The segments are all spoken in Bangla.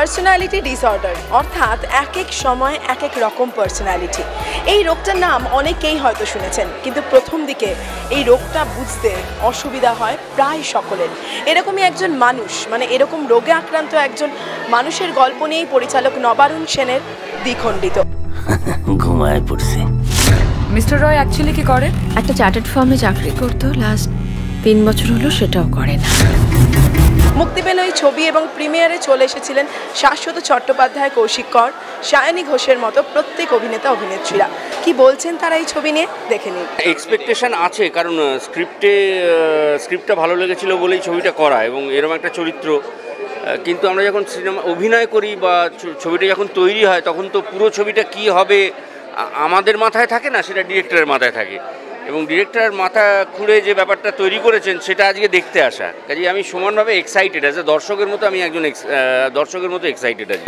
পার্সোনালিটি ডিসঅর্ডার, অর্থাৎ এক এক সময় এক এক রকম পার্সোনালিটি। এই রোগটার নাম অনেকেই হয়তো শুনেছেন, কিন্তু প্রথম দিকে এই রোগটা বুঝতে অসুবিধা হয় প্রায় সকলের। এরকমই একজন মানুষ, মানে এরকম রোগে আক্রান্ত একজন মানুষের গল্প নিয়েই পরিচালক নবারুণ সেনের দ্বিখণ্ডিত। ঘুমায় পড়ছে। মিস্টার রয় অ্যাকচুয়ালি কি করে? একটা চার্টার্ড ফার্মে চাকরি করতো, লাস্ট 3 বছর হলো সেটাও করে না। মুক্তি পেল এই ছবি এবং প্রিমিয়ারে চলে এসেছিলেন শাশ্বত চট্টোপাধ্যায়, কৌশিক কর, সায়নী ঘোষের মতো প্রত্যেক অভিনেতা অভিনেত্রীরা। কি বলছেন তারা এই ছবি নিয়ে, দেখে নিন। এক্সপেকটেশন আছে, কারণ স্ক্রিপ্টটা ভালো লেগেছিল বলেই ছবিটা করা, এবং এরকম একটা চরিত্র। কিন্তু আমরা যখন সিনেমা অভিনয় করি বা ছবিটা যখন তৈরি হয়, তখন তো পুরো ছবিটা কি হবে আমাদের মাথায় থাকে না, সেটা ডিরেক্টরের মাথায় থাকে। এবং ডিরেক্টর মাথা খুঁড়ে যে ব্যাপারটা তৈরি করেছেন সেটা আজকে দেখতে আসা। কাজে আমি সমানভাবে এক্সাইটেড আছি, দর্শকের মতো আমি একজন দর্শকের মতো এক্সাইটেড আছি।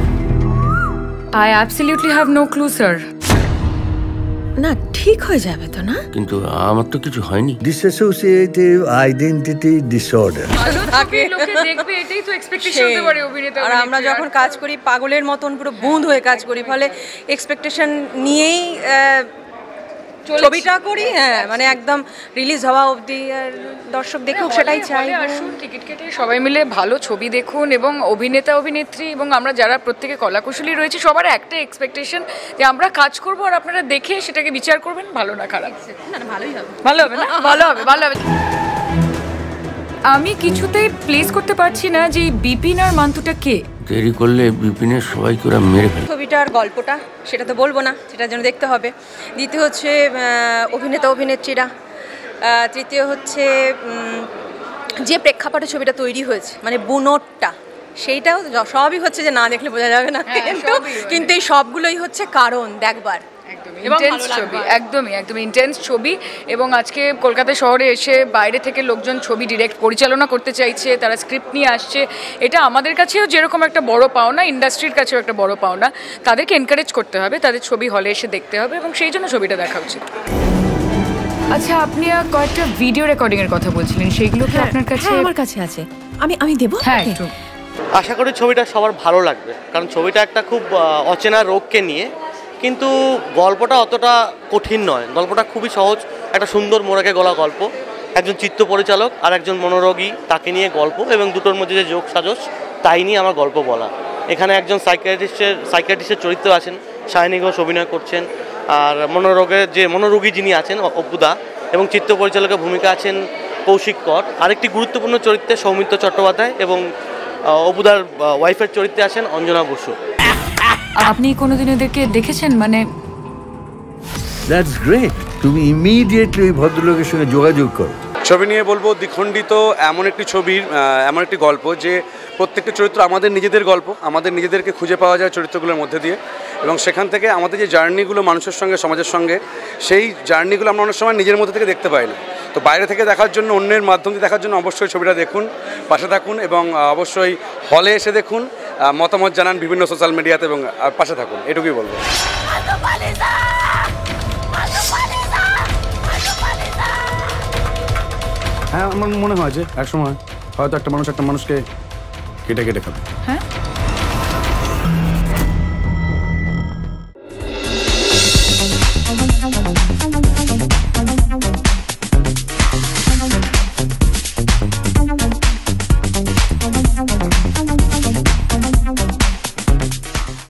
I absolutely have no clue, sir. না, ঠিক হয়ে যাবে তো না? কিন্তু আমার তো কিছু হয়নি। ডিসঅ্যাসোসিয়েটিভ আইডেন্টিটি ডিসঅর্ডার। লোকে দেখবে, এটাই তো এক্সপেকটেশন হতে পারে অভিনেতা। আর আমরা যখন কাজ করি পাগলের মতন পুরো বুঁদ হয়ে কাজ করি, ফলে এক্সপেকটেশন নিয়েই ছবিটা করি। হ্যাঁ, মানে একদম রিলিজ হওয়া অবধি আর দর্শক দেখুক সেটাই চাই। আসুন, টিকিট কেটে সবাই মিলে ভালো ছবি দেখুন, এবং অভিনেতা অভিনেত্রী এবং আমরা যারা প্রত্যেকে কলাকুশলী রয়েছে সবার একটা এক্সপেকটেশন যে আমরা কাজ করব, আর আপনারা দেখে সেটাকে বিচার করবেন ভালো না খারাপ। না, ভালোই হবে, ভালো হবে না? ভালো হবে, ভালো হবে। আমি কিছুতেই প্লেস করতে পারছি না যে বিপিন আর মান্তুটা কে। দেরি করলে বিপিনের সবাইকে ওরা মেরে ফেলে। ছবিটার গল্পটা সেটা তো বলবো না, সেটার জন্য দেখতে হবে। দ্বিতীয় হচ্ছে অভিনেতা অভিনেত্রীরা। তৃতীয় হচ্ছে যে প্রেক্ষাপটে ছবিটা তৈরি হয়েছে, মানে বুনটটা, সেইটাও সবই হচ্ছে যে না দেখলে বোঝা যাবে না, কিন্তু এই সবগুলোই হচ্ছে কারণ দেখবার। একদমই ইন্টেন্স ছবি। এবং আজকে কলকাতা শহরে এসে বাইরে থেকে লোকজন ছবি ডিরেক্ট পরিচালনা করতে চাইছে, তারা স্ক্রিপ্ট নিয়ে আসছে। এটা আমাদের কাছেও যেরকম একটা বড় পাওনা, ইন্ডাস্ট্রির কাছেও একটা বড় পাওনা। তাদেরকে এনকারেজ করতে হবে, তাদের ছবি হলে এসে দেখতে হবে, এবং সেই জন্য ছবিটা দেখা উচিত। আচ্ছা, আপনি কয়েকটা ভিডিও রেকর্ডিং এর কথা বলছিলেন, সেইগুলো কি আপনার কাছে? আমার কাছে আছে, আমি দেবো। হ্যাঁ, একটু। আশা করি ছবিটা সবার ভালো লাগবে, কারণ ছবিটা একটা খুব অচেনা রোগকে নিয়ে, কিন্তু গল্পটা অতটা কঠিন নয়। গল্পটা খুবই সহজ, একটা সুন্দর মোড়াকে গলা গল্প। একজন চিত্র পরিচালক আর একজন মনোরোগী, তাকে নিয়ে গল্প, এবং দুটোর মধ্যে যে যোগ সাজস তাই নিয়ে আমার গল্প বলা। এখানে একজন সাইকিয়াট্রিস্টের চরিত্র আছেন, সায়নী ঘোষ অভিনয় করছেন, আর মনোরোগী যিনি আছেন অপুদা, এবং চিত্র পরিচালকের ভূমিকা আছেন কৌশিক কর। আরেকটি গুরুত্বপূর্ণ চরিত্রে সৌমিত্র চট্টোপাধ্যায়, এবং অপুদার ওয়াইফের চরিত্রে আছেন অঞ্জনা বসু। আপনি কোনোদিন এদেরকে দেখেছেন? মানে দ্যাটস গ্রেট। তুমি ইমিডিয়েটলি ওই ভদ্রলোকের সঙ্গে যোগাযোগ করো। ছবি নিয়ে বলবো দ্বিখণ্ডিত এমন একটি ছবির এমন একটি গল্প, যে প্রত্যেকটা চরিত্র আমাদের নিজেদের গল্প, আমাদের নিজেদেরকে খুঁজে পাওয়া যায় চরিত্রগুলোর মধ্যে দিয়ে, এবং সেখান থেকে আমাদের যে জার্নিগুলো মানুষের সঙ্গে, সমাজের সঙ্গে, সেই জার্নিগুলো আমরা অনেক সময় নিজের মধ্যে থেকে দেখতে পাই না। তো বাইরে থেকে দেখার জন্য, অন্যের মাধ্যম দিয়ে দেখার জন্য অবশ্যই ছবিটা দেখুন, পাশে থাকুন, এবং অবশ্যই হলে এসে দেখুন, মতামত জানান বিভিন্ন সোশ্যাল মিডিয়াতে, এবং পাশে থাকুন, এটুকুই বলবো। হ্যাঁ, আমার মনে হয় যে একসময় হয়তো একটা মানুষ একটা মানুষকে কেটে কেটে খাবে। হ্যাঁ।